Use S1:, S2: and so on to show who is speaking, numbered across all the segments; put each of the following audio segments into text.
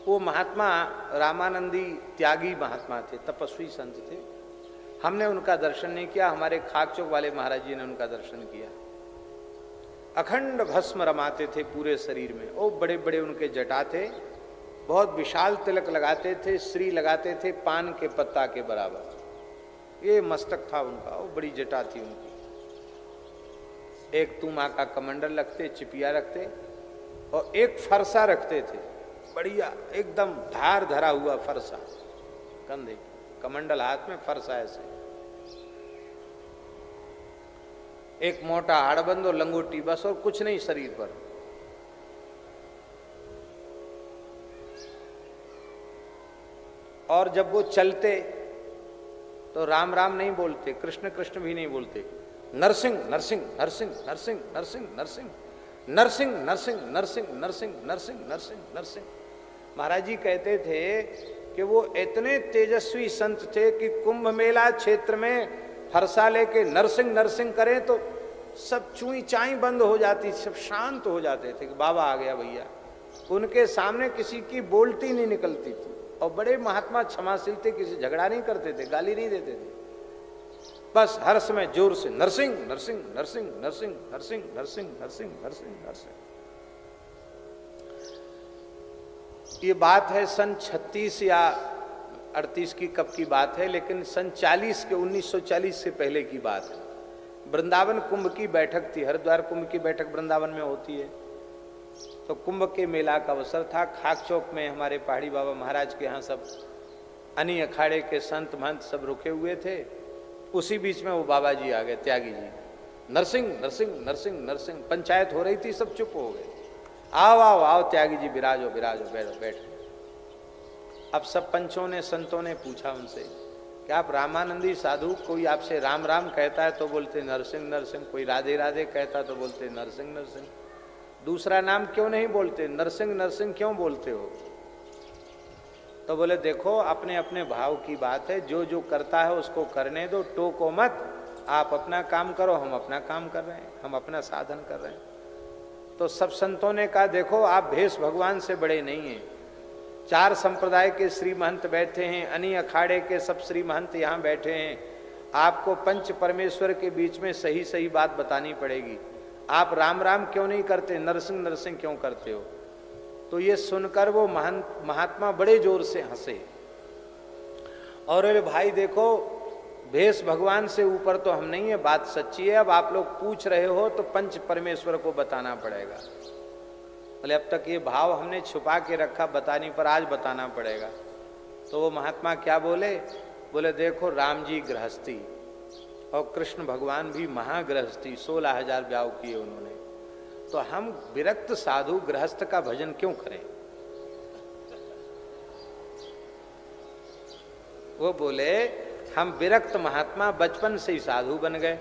S1: वो महात्मा रामानंदी त्यागी महात्मा थे, तपस्वी संत थे। हमने उनका दर्शन नहीं किया, हमारे खाकचौक वाले महाराज जी ने उनका दर्शन किया। अखंड भस्म रमाते थे पूरे शरीर में। वो बड़े बड़े उनके जटा थे, बहुत विशाल तिलक लगाते थे, श्री लगाते थे पान के पत्ता के बराबर। ये मस्तक था उनका, वो बड़ी जटा थी उनकी। एक तुमा का कमंडल रखते, चिपिया रखते, और एक फरसा रखते थे, बढ़िया एकदम धार धरा हुआ फरसा कंधे, कमंडल हाथ में, फरसा ऐसे। एक मोटा हाड़बंद और लंगोटी, बस, और कुछ नहीं शरीर पर। और जब वो चलते तो राम राम नहीं बोलते, कृष्ण कृष्ण भी नहीं बोलते, नरसिंह नरसिंह नरसिंह नरसिंह नरसिंह नरसिंह नरसिंह नरसिंह नरसिंह नरसिंह नरसिंह नरसिंह नरसिंह। महाराज जी कहते थे कि वो इतने तेजस्वी संत थे कि कुंभ मेला क्षेत्र में फरसा लेके नरसिंह नरसिंह करें तो सब चुई चाई बंद हो जाती, सब शांत हो जाते थे कि बाबा आ गया भैया। उनके सामने किसी की बोलती नहीं निकलती थी। और बड़े महात्मा क्षमाशील थे, किसी झगड़ा नहीं करते थे, गाली नहीं देते थे, बस हर समय जोर से नरसिंह नरसिंह नरसिंह नरसिंह नरसिंह नरसिंह नरसिंह नरसिंह नरसिंह। ये बात है सन 36 या 38 की कब की बात है, लेकिन सन 40 के 1940 से पहले की बात है। वृंदावन कुंभ की बैठक थी, हरिद्वार कुंभ की बैठक वृंदावन में होती है। तो कुंभ के मेला का अवसर था। खाकचौक में हमारे पहाड़ी बाबा महाराज के यहाँ सब अनी अखाड़े के संत महंत सब रुके हुए थे। उसी बीच में वो बाबा जी आ गए, त्यागी जी, नरसिंह नरसिंह नरसिंह नरसिंह। पंचायत हो रही थी, सब चुप हो गए। आओ आओ आओ त्यागी जी, विराजो विराजो, बैठो बैठो। अब सब पंचों ने संतों ने पूछा उनसे कि आप रामानंदी साधु, कोई आपसे राम राम कहता है तो बोलते नरसिंह नरसिंह, कोई राधे राधे कहता तो बोलते नरसिंह नरसिंह, दूसरा नाम क्यों नहीं बोलते, नरसिंह नरसिंह क्यों बोलते हो? तो बोले देखो, अपने अपने भाव की बात है, जो जो करता है उसको करने दो, टोको मत। आप अपना काम करो, हम अपना काम कर रहे हैं, हम अपना साधन कर रहे हैं। तो सब संतों ने कहा देखो, आप भेष भगवान से बड़े नहीं हैं। 4 संप्रदाय के श्री महंत बैठे हैं, अनी अखाड़े के सब श्री महंत यहाँ बैठे हैं। आपको पंच परमेश्वर के बीच में सही सही बात बतानी पड़ेगी। आप राम राम क्यों नहीं करते, नरसिंह नरसिंह क्यों करते हो? तो ये सुनकर वो महात्मा बड़े जोर से हंसे और बोले भाई देखो, भेष भगवान से ऊपर तो हम नहीं है, बात सच्ची है। अब आप लोग पूछ रहे हो तो पंच परमेश्वर को बताना पड़ेगा। बोले अब तक ये भाव हमने छुपा के रखा, बताने पर आज बताना पड़ेगा। तो वो महात्मा क्या बोले? बोले देखो, राम जी गृहस्थी और कृष्ण भगवान भी महागृहस्थी, 16,000 ब्याह किए उन्होंने। तो हम विरक्त साधु गृहस्थ का भजन क्यों करें? वो बोले हम विरक्त महात्मा बचपन से ही साधु बन गए,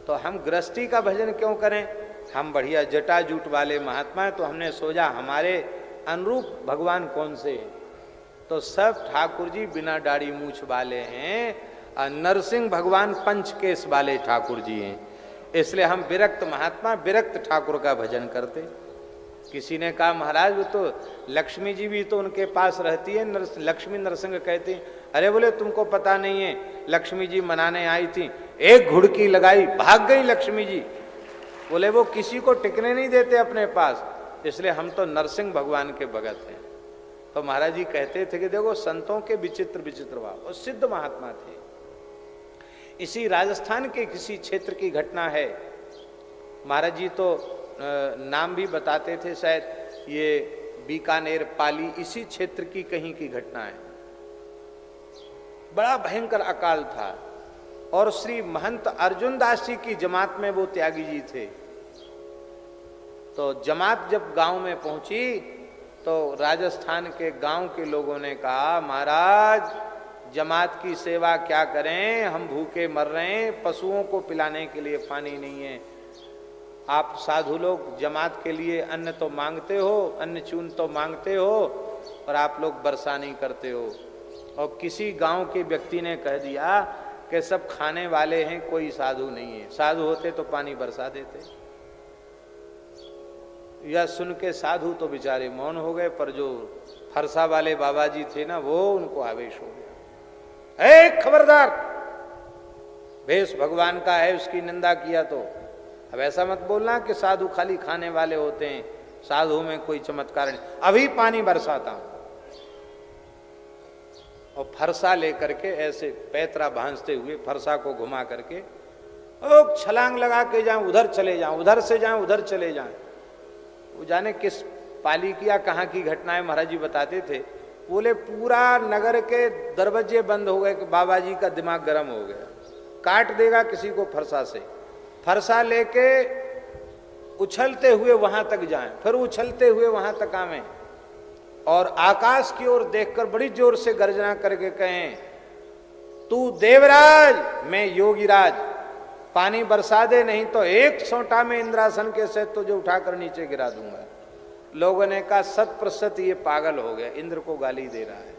S1: तो हम गृहस्थी का भजन क्यों करें? हम बढ़िया जटा जूट वाले महात्मा हैं, तो हमने सोचा हमारे अनुरूप भगवान कौन से हैं? तो सब ठाकुर जी बिना दाढ़ी मूछ वाले हैं, और नरसिंह भगवान पंचकेश वाले ठाकुर जी हैं। इसलिए हम विरक्त महात्मा विरक्त ठाकुर का भजन करते। किसी ने कहा महाराज वो तो लक्ष्मी जी भी तो उनके पास रहती है, लक्ष्मी नरसिंह कहती हैं। अरे बोले तुमको पता नहीं है, लक्ष्मी जी मनाने आई थी, एक घुड़की लगाई, भाग गई लक्ष्मी जी। बोले वो किसी को टिकने नहीं देते अपने पास, इसलिए हम तो नरसिंह भगवान के भगत हैं। तो महाराज जी कहते थे कि देखो संतों के विचित्र विचित्र भाव, और सिद्ध महात्मा थे। इसी राजस्थान के किसी क्षेत्र की घटना है। महाराज जी तो नाम भी बताते थे, शायद ये बीकानेर पाली इसी क्षेत्र की कहीं की घटना है। बड़ा भयंकर अकाल था और श्री महंत अर्जुन दास जी की जमात में वो त्यागी जी थे। तो जमात जब गांव में पहुंची तो राजस्थान के गांव के लोगों ने कहा महाराज जमात की सेवा क्या करें, हम भूखे मर रहे हैं, पशुओं को पिलाने के लिए पानी नहीं है। आप साधु लोग जमात के लिए अन्न तो मांगते हो, अन्न चून तो मांगते हो, और आप लोग वर्षा नहीं करते हो। और किसी गांव के व्यक्ति ने कह दिया कि सब खाने वाले हैं, कोई साधु नहीं है, साधु होते तो पानी बरसा देते। यह सुन के साधु तो बेचारे मौन हो गए, पर जो फरसा वाले बाबा जी थे ना, वो उनको आवेश हो गया, ए खबरदार, भेष भगवान का है, उसकी निंदा किया तो। अब ऐसा मत बोलना कि साधु खाली खाने वाले होते हैं, साधु में कोई चमत्कार नहीं। अभी पानी बरसाता हूं, और फरसा लेकर के ऐसे पैतरा भांजते हुए फरसा को घुमा करके ओ छलांग लगा के जाएं, उधर चले जाएं, उधर से जाएं, उधर चले जाएं। वो जाने किस पाली की या कहाँ की घटनाएं महाराज जी बताते थे। बोले पूरा नगर के दरवाजे बंद हो गए कि बाबा जी का दिमाग गर्म हो गया, काट देगा किसी को फरसा से। फरसा लेके उछलते हुए वहां तक जाएं, फिर उछलते हुए वहां तक आवें, और आकाश की ओर देखकर बड़ी जोर से गर्जना करके कहें, तू देवराज, मैं योगीराज, पानी बरसा दे, नहीं तो एक सोंटा में इंद्रासन के से तुझे उठाकर नीचे गिरा दूंगा। लोगों ने कहा 100% ये पागल हो गया, इंद्र को गाली दे रहा है।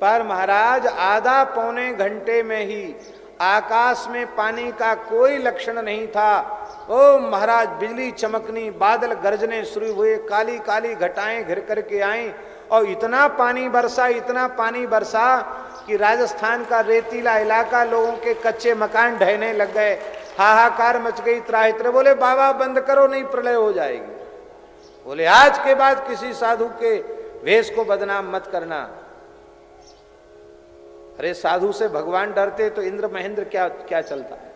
S1: पर महाराज आधा पौने घंटे में ही आकाश में पानी का कोई लक्षण नहीं था। ओ महाराज बिजली चमकनी, बादल गरजने शुरू हुए, काली काली घटाएं घिर करके आईं, और इतना पानी बरसा, इतना पानी बरसा कि राजस्थान का रेतीला इलाका, लोगों के कच्चे मकान ढहने लग गए, हाहाकार मच गई, त्राहित्र। बोले बाबा बंद करो, नहीं प्रलय हो जाएगी। बोले आज के बाद किसी साधु के वेश को बदनाम मत करना। अरे साधु से भगवान डरते तो इंद्र महेंद्र क्या क्या चलता है।